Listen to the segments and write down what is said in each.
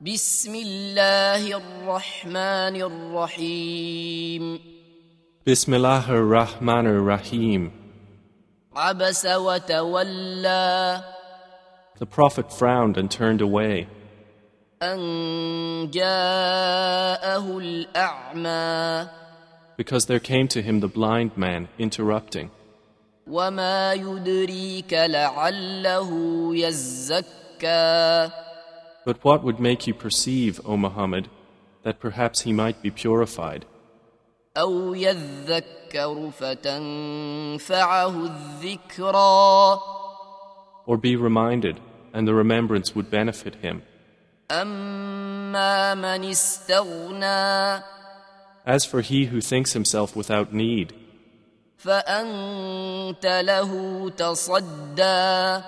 بسم الله الرحمن الرحيم Bismillahir Rahmanir Rahim. عبس وتولى The Prophet frowned and turned away أن جاءه الأعمى because there came to him the blind man interrupting. وما يدريك لعله يزكى But what would make you perceive, O Muhammad, that perhaps he might be purified, أو يذكر فتنفعه الذكرى or be reminded, and the remembrance would benefit him? أما من استغنى As for he who thinks himself without need, فأنت له تصدى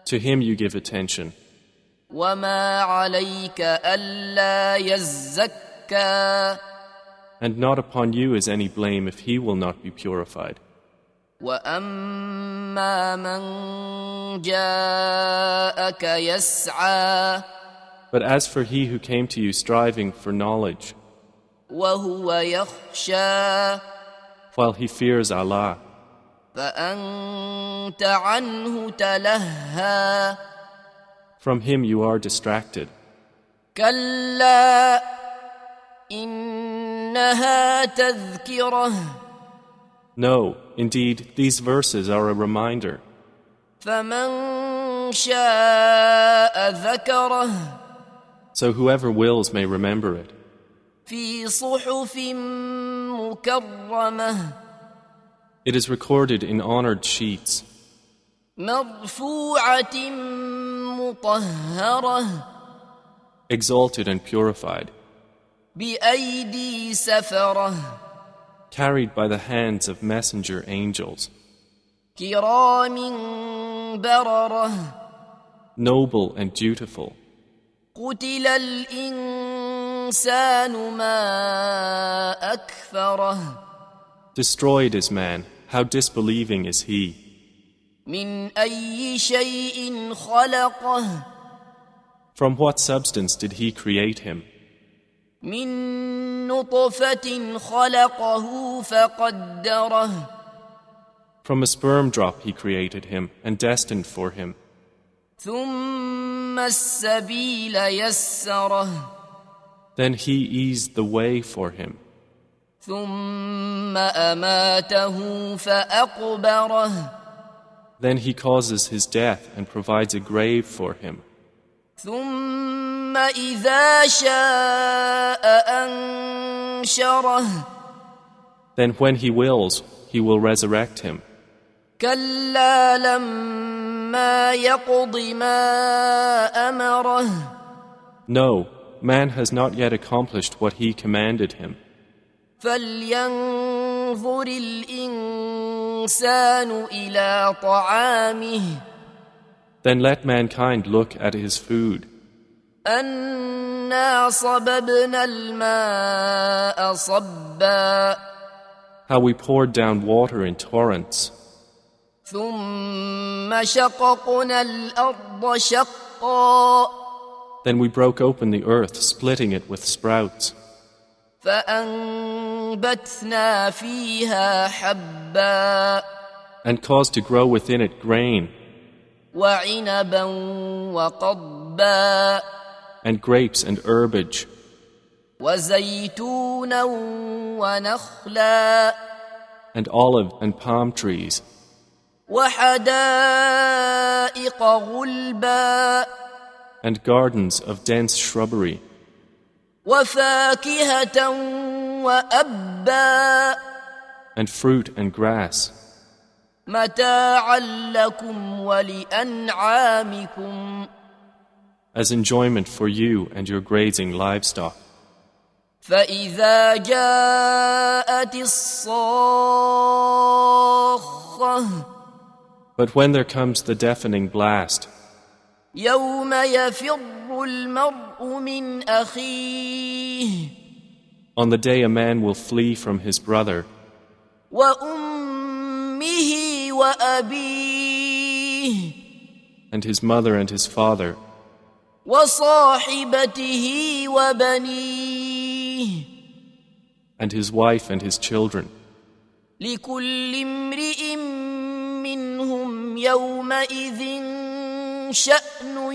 to him you give attention, وما عليك ألا يزكى and not upon you is any blame if he will not be purified. وأما من جاءك يسعى But as for he who came to you striving for knowledge, وهو يخشى while he fears Allah, فأنت عنه تلهى from him you are distracted. كلا إنها تذكرة No, indeed, these verses are a reminder. فمن شاء ذكره So whoever wills may remember it. في صحف مكرمة It is recorded in honored sheets, مرفوعة مطهرة exalted and purified, بأيدي سفرة carried by the hands of messenger angels, كرام بررة noble and dutiful. قتل الإنسان ما أكفره Destroyed is man, how disbelieving is he. من أي شيء خلقه From what substance did he create him? من نطفة خلقه فقدره From a sperm drop he created him and destined for him. ثم السبيل يسره Then he eased the way for him. ثم أماته فأقبره Then he causes his death and provides a grave for him. ثم إذا شاء أنشره Then when he wills, he will resurrect him. كلا لما يقض ما أمره No, man has not yet accomplished what he commanded him. فلينظر الإنسان إلى طعامه Then let mankind look at his food. أنا صببنا الماء صبا How we poured down water in torrents. ثم شققنا الأرض شقا Then we broke open the earth, splitting it with sprouts, فأنبتنا فيها حبا and caused to grow within it grain, وعنبا وقضبا and grapes and herbage, وزيتونا ونخلا and olive and palm trees, وحدائق غلبا and gardens of dense shrubbery, وفاكهة وأبا and fruit and grass, متاعا لكم ولأنعامكم as enjoyment for you and your grazing livestock. فإذا جاءت الصاخة But when there comes the deafening blast, يوم يفر المرء من أخيه on the day a man will flee from his brother, وأمه وأبيه and his mother and his father, وصاحبته وبنيه and his wife and his children. لكل امرئ منهم يومئذ شأن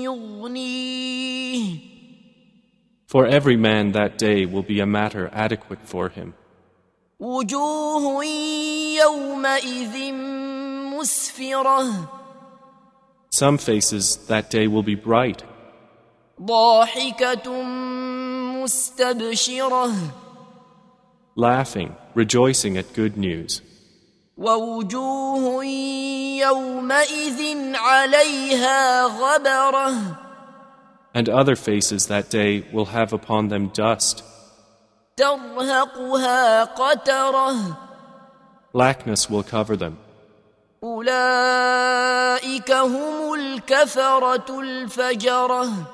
يغنيه For every man that day will be a matter adequate for him. وجوه يومئذ مسفرة Some faces that day will be bright, ضاحكة مستبشرة laughing, rejoicing at good news. ووجوه يومئذ عليها غبرة And other faces that day will have upon them dust. ترهقها قترة Blackness will cover them. أولئك هم الكفرة الفجرة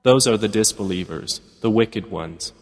Those are the disbelievers, the wicked ones.